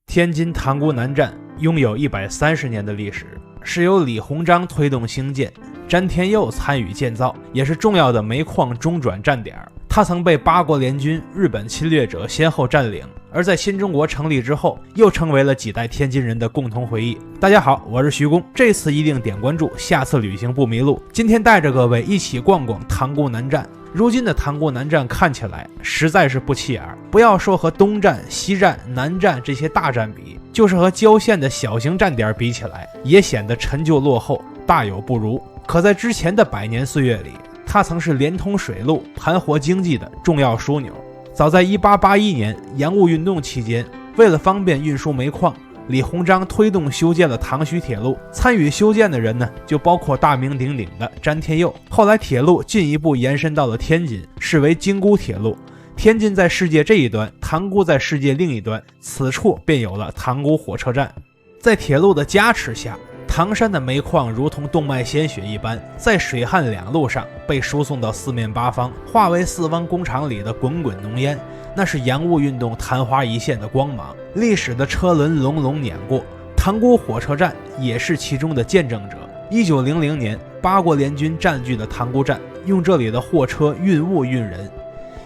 天津塘沽南站拥有130年的历史，是由李鸿章推动兴建，詹天佑参与建造，也是重要的煤矿中转站点。它曾被八国联军、日本侵略者先后占领，而在新中国成立之后，又成为了几代天津人的共同回忆。大家好，我是徐工，这次一定点关注，下次旅行不迷路。今天带着各位一起逛逛塘沽南站。如今的塘沽南站看起来实在是不起眼，不要说和东站、西站、南站这些大站比，就是和郊县的小型站点比起来，也显得陈旧落后，大有不如。可在之前的100年岁月里，它曾是连通水路、盘活经济的重要枢纽。早在1881年洋务运动期间，为了方便运输煤矿，李鸿章推动修建了塘徐铁路。参与修建的人呢，就包括大名鼎鼎的詹天佑。后来铁路进一步延伸到了天津，视为京沽铁路。天津在世界这一端，塘沽在世界另一端，此处便有了塘沽火车站。在铁路的加持下，唐山的煤矿如同动脉鲜血一般，在水旱两路上被输送到四面八方，化为四方工厂里的滚滚浓烟。那是洋务运动昙花一现的光芒，历史的车轮隆隆碾过，塘沽火车站也是其中的见证者。1900年，八国联军占据了塘沽站，用这里的货车运物运人。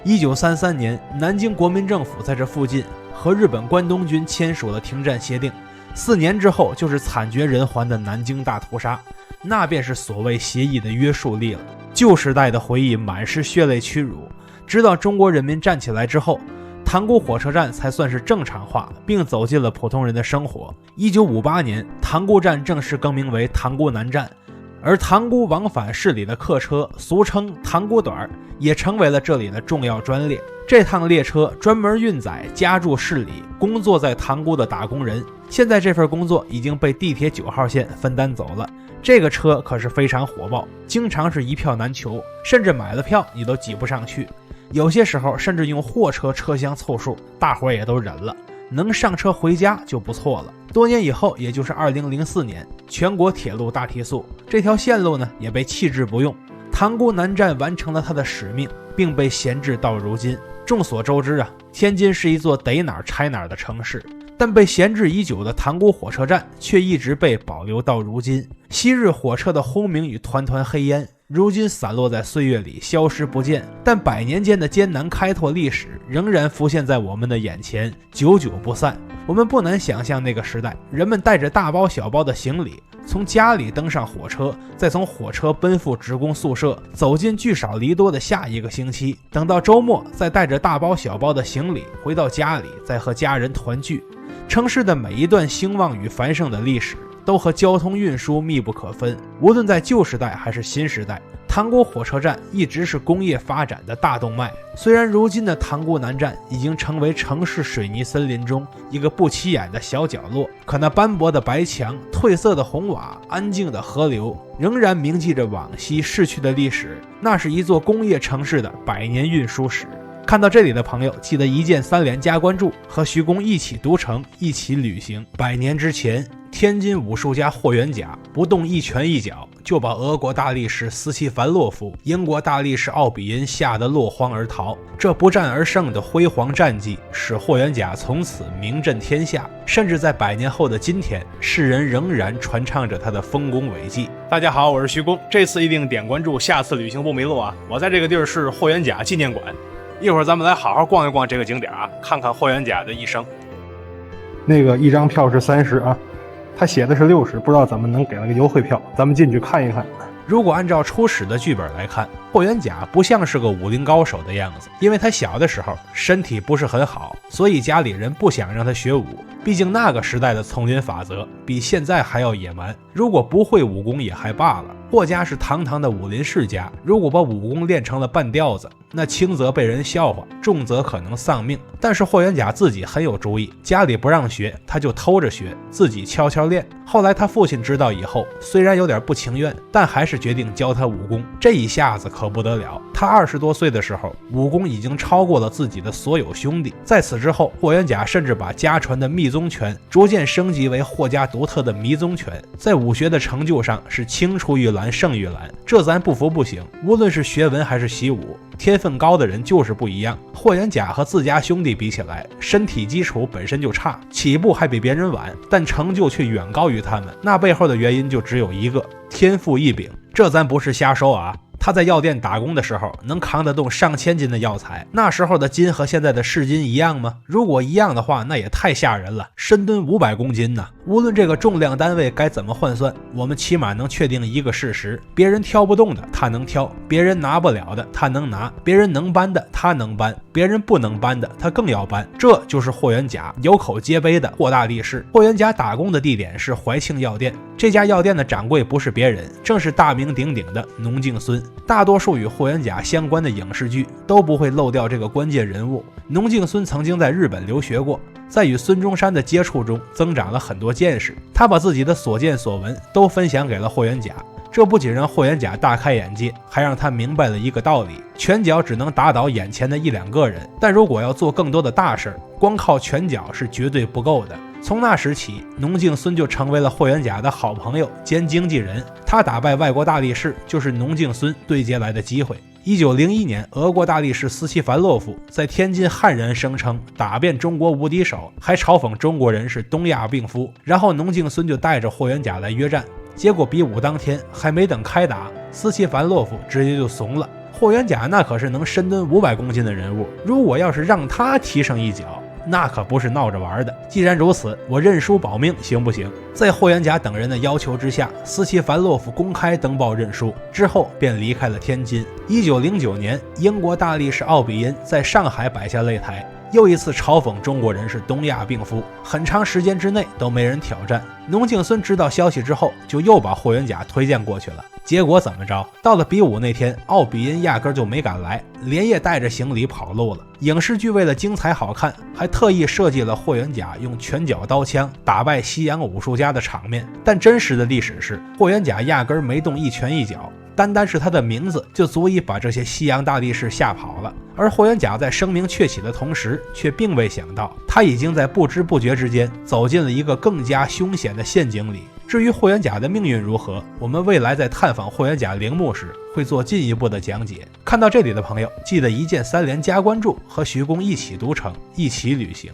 1933年，南京国民政府在这附近和日本关东军签署了停战协定。4年之后，就是惨绝人寰的南京大屠杀，那便是所谓协议的约束力了。旧时代的回忆满是血泪屈辱，直到中国人民站起来之后，塘沽火车站才算是正常化，并走进了普通人的生活。1958年，塘沽站正式更名为塘沽南站，而塘沽往返市里的客车，俗称塘沽短，也成为了这里的重要专列。这趟列车专门运载家住市里、工作在塘沽的打工人。现在这份工作已经被地铁9号线分担走了。这个车可是非常火爆，经常是一票难求，甚至买了票你都挤不上去。有些时候甚至用货车车厢凑数，大伙也都忍了，能上车回家就不错了。多年以后，也就是2004年，全国铁路大提速，这条线路呢也被弃之不用。塘沽南站完成了它的使命，并被闲置到如今。众所周知啊，天津是一座逮哪儿拆哪儿的城市，但被闲置已久的塘沽火车站却一直被保留到如今。昔日火车的轰鸣与团团黑烟，如今散落在岁月里消失不见，但100年间的艰难开拓历史仍然浮现在我们的眼前，久久不散。我们不难想象那个时代，人们带着大包小包的行李，从家里登上火车，再从火车奔赴职工宿舍，走进聚少离多的下一个星期，等到周末再带着大包小包的行李回到家里，再和家人团聚。城市的每一段兴旺与繁盛的历史都和交通运输密不可分，无论在旧时代还是新时代，塘沽火车站一直是工业发展的大动脉。虽然如今的塘沽南站已经成为城市水泥森林中一个不起眼的小角落，可那斑驳的白墙、褪色的红瓦、安静的河流，仍然铭记着往昔逝去的历史。那是一座工业城市的100年运输史。看到这里的朋友，记得一键3连加关注，和徐工一起读城，一起旅行。100年之前，天津武术家霍元甲不动一拳一脚，就把俄国大力士斯契凡洛夫、英国大力士奥比因吓得落荒而逃。这不战而胜的辉煌战绩，使霍元甲从此名震天下，甚至在100年后的今天，世人仍然传唱着他的丰功伟绩。大家好，我是徐工，这次一定点关注，下次旅行不迷路啊！我在这个地儿是霍元甲纪念馆。一会儿咱们来好好逛一逛这个景点啊，看看霍元甲的一生。那个一张票是30啊，他写的是60，不知道怎么能给了个优惠票，咱们进去看一看。如果按照初始的剧本来看，霍元甲不像是个武林高手的样子，因为他小的时候身体不是很好，所以家里人不想让他学武。毕竟那个时代的丛林法则比现在还要野蛮，如果不会武功也还罢了，霍家是堂堂的武林世家，如果把武功练成了半吊子，那轻则被人笑话，重则可能丧命。但是霍元甲自己很有主意，家里不让学，他就偷着学，自己悄悄练。后来他父亲知道以后，虽然有点不情愿，但还是决定教他武功。这一下子可不得了，他20多岁的时候，武功已经超过了自己的所有兄弟。在此之后，霍元甲甚至把家传的密宗拳逐渐升级为霍家独特的迷宗拳。在武学的成就上是青出于蓝胜于蓝，这咱不服不行。无论是学文还是习武，天分高的人就是不一样。霍元甲和自家兄弟比起来，身体基础本身就差，起步还比别人晚，但成就却远高于他们。那背后的原因就只有一个：天赋异禀。这咱不是瞎说啊。他在药店打工的时候，能扛得动上千斤的药材。那时候的斤和现在的市斤一样吗？如果一样的话，那也太吓人了，深蹲500公斤呢。无论这个重量单位该怎么换算，我们起码能确定一个事实：别人挑不动的他能挑，别人拿不了的他能拿，别人能搬的他能搬，别人不能搬的他更要搬。这就是霍元甲有口皆碑的霍大力士。霍元甲打工的地点是怀庆药店，这家药店的掌柜不是别人，正是大名鼎鼎的农敬孙。大多数与霍元甲相关的影视剧都不会漏掉这个关键人物。农敬孙曾经在日本留学过，在与孙中山的接触中增长了很多见识，他把自己的所见所闻都分享给了霍元甲。这不仅让霍元甲大开眼界，还让他明白了一个道理：拳脚只能打倒眼前的1-2个人，但如果要做更多的大事，光靠拳脚是绝对不够的。从那时起，农敬孙就成为了霍元甲的好朋友兼经纪人。他打败外国大力士，就是农敬孙对接来的机会。1901年，俄国大力士斯奇凡洛夫在天津悍然声称打遍中国无敌手，还嘲讽中国人是东亚病夫。然后农敬孙就带着霍元甲来约战，结果比武当天还没等开打，斯奇凡洛夫直接就怂了。霍元甲那可是能深蹲500公斤的人物，如果要是让他踢上一脚，那可不是闹着玩的。既然如此，我认输保命行不行？在霍元甲等人的要求之下，斯奇凡洛夫公开登报认输，之后便离开了天津。1909年，英国大力士奥比因在上海摆下擂台，又一次嘲讽中国人是东亚病夫，很长时间之内都没人挑战。农敬孙知道消息之后，就又把霍元甲推荐过去了。结果怎么着？到了比武那天，奥比因压根就没敢来，连夜带着行李跑路了。影视剧为了精彩好看，还特意设计了霍元甲用拳脚刀枪打败西洋武术家的场面，但真实的历史是，霍元甲压根没动一拳一脚，单是他的名字就足以把这些西洋大力士吓跑了。而霍元甲在声名鹊起的同时，却并未想到他已经在不知不觉之间走进了一个更加凶险的陷阱里。至于霍元甲的命运如何，我们未来在探访霍元甲陵墓时会做进一步的讲解。看到这里的朋友，记得一键3连加关注，和徐公一起读城，一起旅行。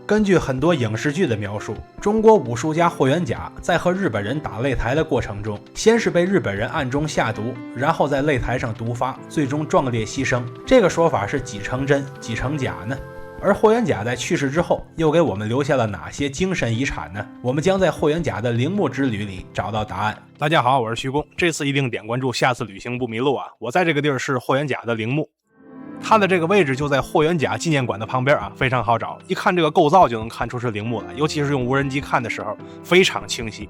根据很多影视剧的描述，中国武术家霍元甲在和日本人打擂台的过程中，先是被日本人暗中下毒，然后在擂台上毒发，最终壮烈牺牲。这个说法是几成真几成假呢？而霍元甲在去世之后，又给我们留下了哪些精神遗产呢？我们将在霍元甲的陵墓之旅里找到答案。大家好，我是徐公，这次一定点关注，下次旅行不迷路啊！我在这个地儿是霍元甲的陵墓。它的这个位置就在霍元甲纪念馆的旁边啊，非常好找，一看这个构造就能看出是陵墓来，尤其是用无人机看的时候非常清晰。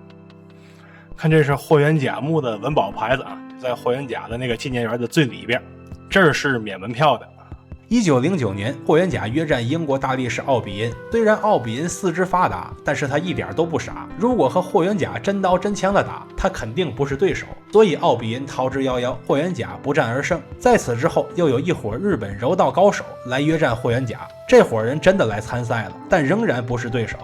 看这是霍元甲墓的文保牌子啊，在霍元甲的那个纪念园的最里边，这儿是免门票的。1909年，霍元甲约战英国大力士奥比因。虽然奥比因四肢发达，但是他一点都不傻。如果和霍元甲真刀真枪的打，他肯定不是对手。所以奥比因逃之夭夭，霍元甲不战而胜。在此之后，又有一伙日本柔道高手来约战霍元甲。这伙人真的来参赛了，但仍然不是对手。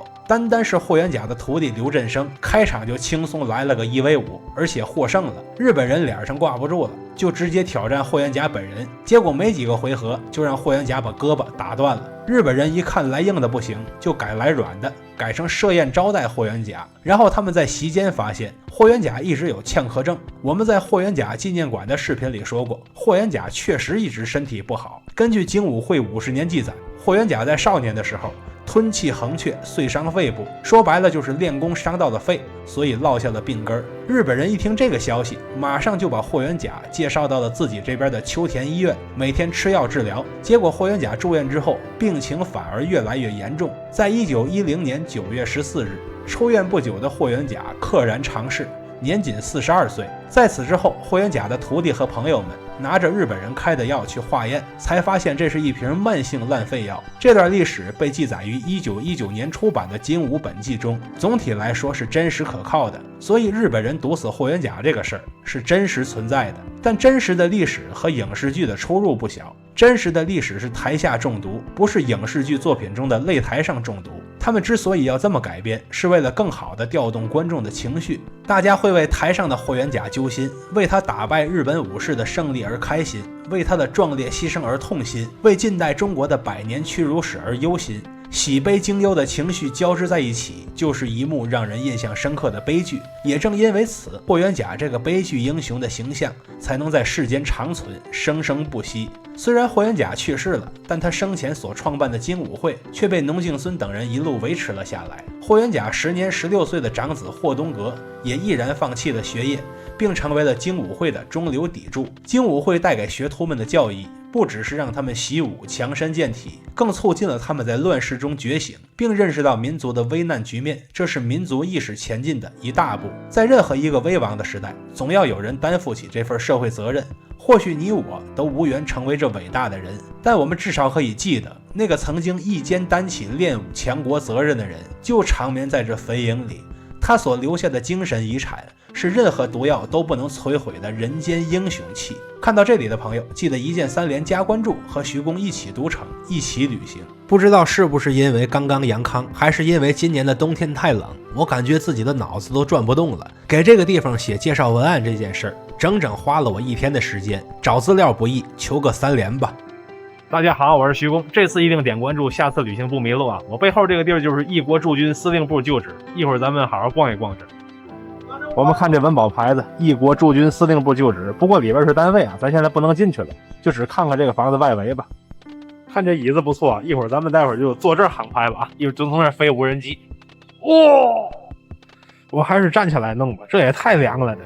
单是霍元甲的徒弟刘振声，开场就轻松来了个1v5，而且获胜了。日本人脸上挂不住了，就直接挑战霍元甲本人。结果没几个回合，就让霍元甲把胳膊打断了。日本人一看来硬的不行，就改来软的，改成设宴招待霍元甲。然后他们在席间发现，霍元甲一直有呛咳症。我们在霍元甲纪念馆的视频里说过，霍元甲确实一直身体不好。根据精武会50年记载，霍元甲在少年的时候吞气横缺，碎伤肺部，说白了就是练功伤到了肺，所以落下了病根。日本人一听这个消息，马上就把霍元甲介绍到了自己这边的秋田医院，每天吃药治疗。结果霍元甲住院之后，病情反而越来越严重。在1910年9月14日，出院不久的霍元甲溘然长逝，年仅42岁。在此之后，霍元甲的徒弟和朋友们拿着日本人开的药去化验，才发现这是一瓶慢性烂肺药。这段历史被记载于1919年出版的《精武本纪》中，总体来说是真实可靠的。所以日本人毒死霍元甲这个事儿是真实存在的，但真实的历史和影视剧的出入不小。真实的历史是台下中毒，不是影视剧作品中的擂台上中毒。他们之所以要这么改编，是为了更好地调动观众的情绪。大家会为台上的霍元甲揪心，为他打败日本武士的胜利而开心，为他的壮烈牺牲而痛心，为近代中国的百年屈辱史而忧心。喜悲惊忧的情绪交织在一起，就是一幕让人印象深刻的悲剧。也正因为此，霍元甲这个悲剧英雄的形象才能在世间长存，生生不息。虽然霍元甲去世了，但他生前所创办的精武会却被农敬孙等人一路维持了下来。霍元甲时年16岁的长子霍东阁也毅然放弃了学业，并成为了精武会的中流砥柱。精武会带给学徒们的教义不只是让他们习武强身健体，更促进了他们在乱世中觉醒，并认识到民族的危难局面，这是民族意识前进的一大步。在任何一个危亡的时代，总要有人担负起这份社会责任。或许你我都无缘成为这伟大的人，但我们至少可以记得，那个曾经一肩担起练武强国责任的人，就长眠在这坟茔里。他所留下的精神遗产，是任何毒药都不能摧毁的人间英雄气。看到这里的朋友，记得一键3连加关注，和徐工一起读城，一起旅行。不知道是不是因为刚刚阳康，还是因为今年的冬天太冷，我感觉自己的脑子都转不动了。给这个地方写介绍文案这件事儿，整整花了我1天的时间，找资料不易，求个3连吧。大家好，我是徐工，这次一定点关注，下次旅行不迷路啊！我背后这个地儿就是一国驻军司令部旧址，一会儿咱们好好逛一逛这。我们看这文保牌子，一国驻军司令部旧址，不过里边是单位啊，咱现在不能进去了，就只看看这个房子外围吧。看这椅子不错，一会儿咱们待会儿就坐这儿航拍吧，一会儿就从这儿飞无人机。我还是站起来弄吧，这也太凉了这。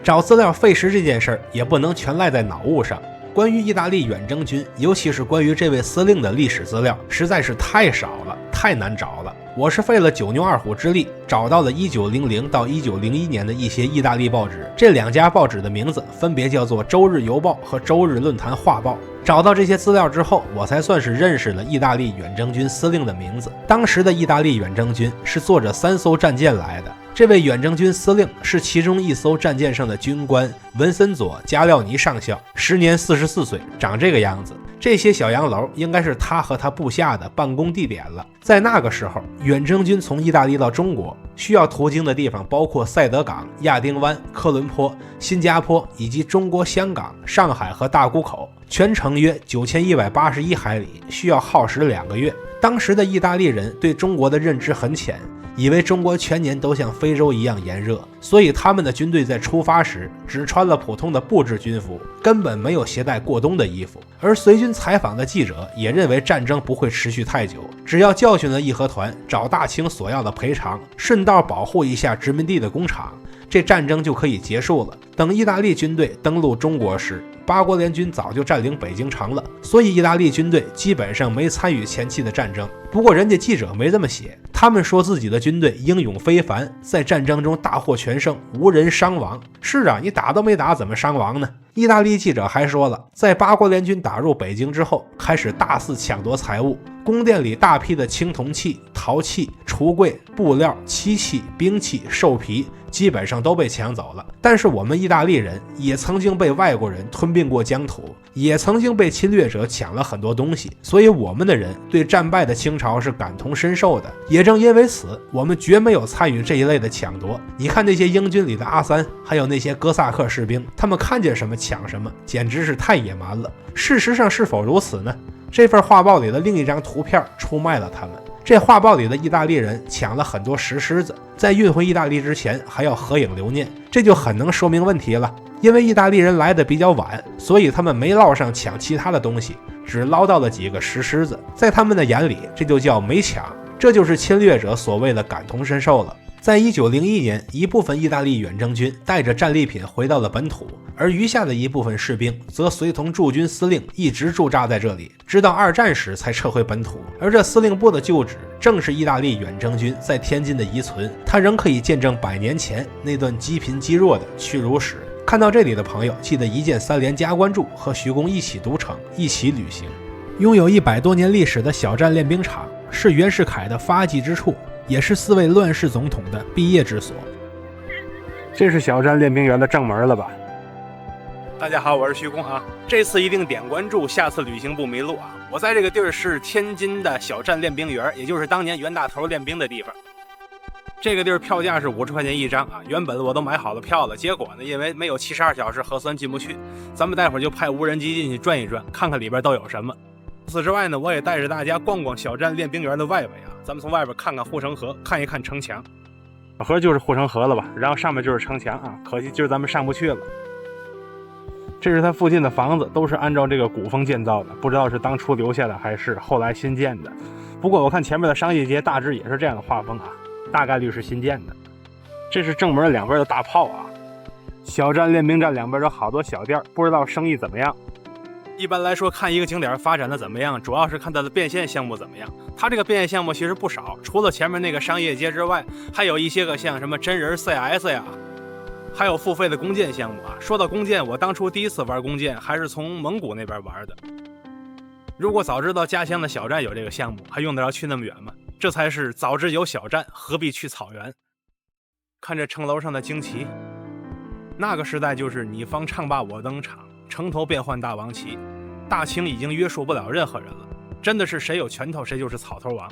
找资料费时这件事儿，也不能全赖在脑雾上。关于意大利远征军，尤其是关于这位司令的历史资料，实在是太少了，太难找了。我是费了9牛2虎之力，找到了1900到1901年的一些意大利报纸，这2家报纸的名字分别叫做《周日邮报》和《周日论坛画报》。找到这些资料之后，我才算是认识了意大利远征军司令的名字。当时的意大利远征军是坐着3艘战舰来的，这位远征军司令是其中1艘战舰上的军官文森佐·加廖尼上校，时年44岁，长这个样子。这些小洋楼应该是他和他部下的办公地点了。在那个时候，远征军从意大利到中国需要途经的地方包括塞德港、亚丁湾、科伦坡、新加坡以及中国香港、上海和大沽口，全程约9181海里，需要耗时2个月。当时的意大利人对中国的认知很浅，以为中国全年都像非洲一样炎热，所以他们的军队在出发时只穿了普通的布制军服，根本没有携带过冬的衣服。而随军采访的记者也认为战争不会持续太久，只要教训了义和团，找大清索要的赔偿，顺道保护一下殖民地的工厂，这战争就可以结束了。等意大利军队登陆中国时，八国联军早就占领北京城了，所以意大利军队基本上没参与前期的战争。不过人家记者没这么写，他们说自己的军队英勇非凡，在战争中大获全胜，无人伤亡。是啊，你打都没打，怎么伤亡呢？意大利记者还说了，在八国联军打入北京之后，开始大肆抢夺财物，宫殿里大批的青铜器、陶器、橱柜、布料、漆器、兵器、兽皮基本上都被抢走了。但是我们意大利人也曾经被外国人吞并过疆土，也曾经被侵略者抢了很多东西，所以我们的人对战败的清朝是感同身受的。也正因为此，我们绝没有参与这一类的抢夺。你看那些英军里的阿三，还有那些哥萨克士兵，他们看见什么抢什么，简直是太野蛮了。事实上是否如此呢？这份画报里的另一张图片出卖了他们。这画报里的意大利人抢了很多石狮子，在运回意大利之前还要合影留念，这就很能说明问题了。因为意大利人来的比较晚，所以他们没捞上抢其他的东西，只捞到了几个石狮子。在他们的眼里，这就叫没抢，这就是侵略者所谓的感同身受了。在1901年，一部分意大利远征军带着战利品回到了本土，而余下的一部分士兵则随同驻军司令一直驻扎在这里，直到2战时才撤回本土。而这司令部的旧址正是意大利远征军在天津的遗存，它仍可以见证100年前那段积贫积弱的屈辱史。看到这里的朋友，记得一键3连加关注，和徐工一起读城，一起旅行。拥有100多年历史的小站练兵场，是袁世凯的发迹之处，也是4位乱世总统的毕业之所。这是小站练兵园的正门了吧？大家好，我是徐工啊。这次一定点关注，下次旅行不迷路啊。我在这个地儿是天津的小站练兵园，也就是当年袁大头练兵的地方。这个地儿票价是50块钱一张啊。原本我都买好了票了，结果呢，因为没有72小时核酸进不去，咱们待会儿就派无人机进去转一转，看看里边都有什么。此之外呢，我也带着大家逛逛小站练兵园的外围啊，咱们从外边看看护城河，看一看城墙。河就是护城河了吧？然后上面就是城墙啊，可惜今儿咱们上不去了。这是它附近的房子，都是按照这个古风建造的，不知道是当初留下的还是后来新建的。不过我看前面的商业街大致也是这样的画风啊，大概率是新建的。这是正门两边的大炮啊，小站练兵站两边有好多小店，不知道生意怎么样。一般来说，看一个景点发展的怎么样，主要是看它的变现项目怎么样。它这个变现项目其实不少，除了前面那个商业街之外，还有一些个像什么真人 CS 呀，还有付费的弓箭项目啊。说到弓箭，我当初第一次玩弓箭还是从蒙古那边玩的。如果早知道家乡的小站有这个项目，还用得着去那么远吗？这才是早知有小站，何必去草原。看这城楼上的旌旗，那个时代就是你方唱罢我登场，城头变换大王旗，大清已经约束不了任何人了，真的是谁有拳头谁就是草头王。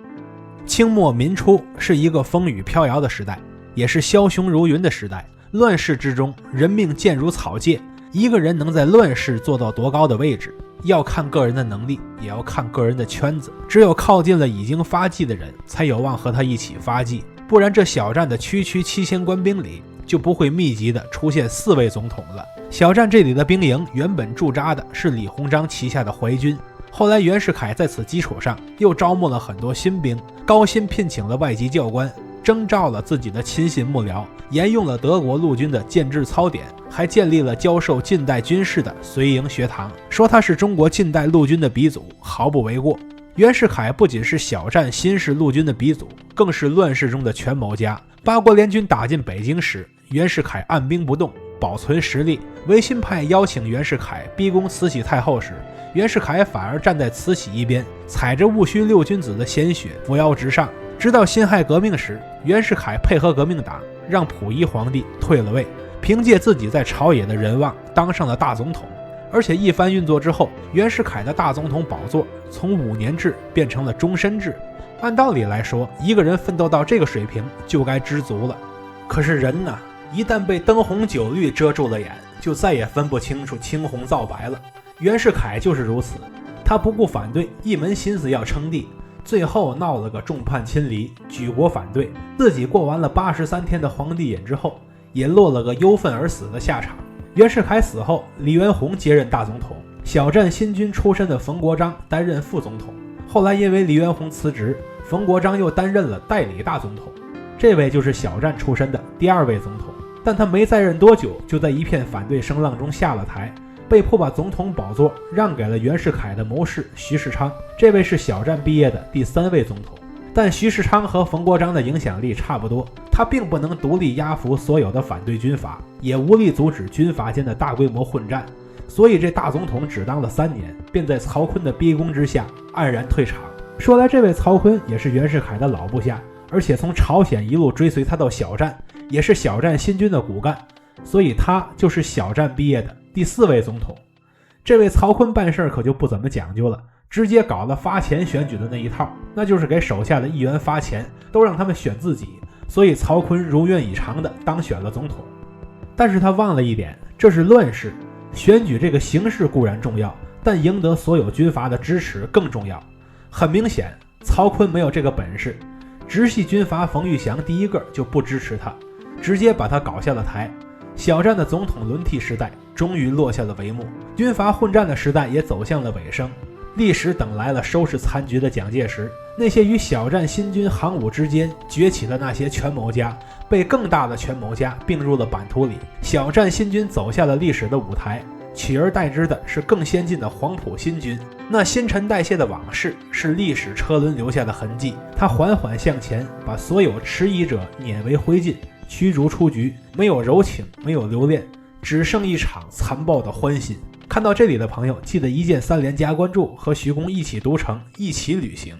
清末民初是一个风雨飘摇的时代，也是枭雄如云的时代。乱世之中，人命贱如草芥，一个人能在乱世做到多高的位置，要看个人的能力，也要看个人的圈子。只有靠近了已经发迹的人，才有望和他一起发迹，不然这小站的区区7000官兵里，就不会密集的出现4位总统了。小站这里的兵营原本驻扎的是李鸿章旗下的淮军，后来袁世凯在此基础上又招募了很多新兵，高薪聘请了外籍教官，征召了自己的亲信幕僚，沿用了德国陆军的建制操典，还建立了教授近代军事的随营学堂，说他是中国近代陆军的鼻祖，毫不为过。袁世凯不仅是小站新式陆军的鼻祖，更是乱世中的权谋家。八国联军打进北京时，袁世凯按兵不动，保存实力。维新派邀请袁世凯逼宫慈禧太后时，袁世凯反而站在慈禧一边，踩着戊戌六君子的鲜血扶摇直上。直到辛亥革命时，袁世凯配合革命党，让溥仪皇帝退了位，凭借自己在朝野的人望，当上了大总统。而且一番运作之后，袁世凯的大总统宝座从5年制变成了终身制。按道理来说，一个人奋斗到这个水平就该知足了。可是人呢，一旦被灯红酒绿遮住了眼，就再也分不清楚青红皂白了。袁世凯就是如此，他不顾反对，一门心思要称帝，最后闹了个众叛亲离，举国反对，自己过完了83天的皇帝瘾之后，也落了个忧愤而死的下场。袁世凯死后，李元洪接任大总统，小站新军出身的冯国璋担任副总统。后来因为李元洪辞职，冯国璋又担任了代理大总统，这位就是小站出身的第2位总统。但他没在任多久，就在一片反对声浪中下了台，被迫把总统宝座让给了袁世凯的谋士徐世昌，这位是小站毕业的第3位总统。但徐世昌和冯国璋的影响力差不多，他并不能独立压服所有的反对军阀，也无力阻止军阀间的大规模混战，所以这大总统只当了3年，便在曹锟的逼宫之下黯然退场。说来这位曹锟也是袁世凯的老部下，而且从朝鲜一路追随他到小站，也是小站新军的骨干，所以他就是小站毕业的第4位总统。这位曹锟办事可就不怎么讲究了，直接搞了发钱选举的那一套，那就是给手下的议员发钱，都让他们选自己，所以曹锟如愿以偿的当选了总统。但是他忘了一点，这是乱世，选举这个形式固然重要，但赢得所有军阀的支持更重要。很明显，曹锟没有这个本事，直系军阀冯玉祥第一个就不支持他，直接把他搞下了台。小站的总统轮替时代终于落下了帷幕，军阀混战的时代也走向了尾声。历史等来了收拾残局的蒋介石，那些与小站新军行伍之间崛起的那些权谋家，被更大的权谋家并入了版图里，小站新军走下了历史的舞台，取而代之的是更先进的黄埔新军。那新陈代谢的往事是历史车轮留下的痕迹，它缓缓向前，把所有迟疑者碾为灰烬，驱逐出局，没有柔情，没有留恋，只剩一场残暴的欢欣。看到这里的朋友，记得1键3连加关注，和徐工一起读城，一起旅行。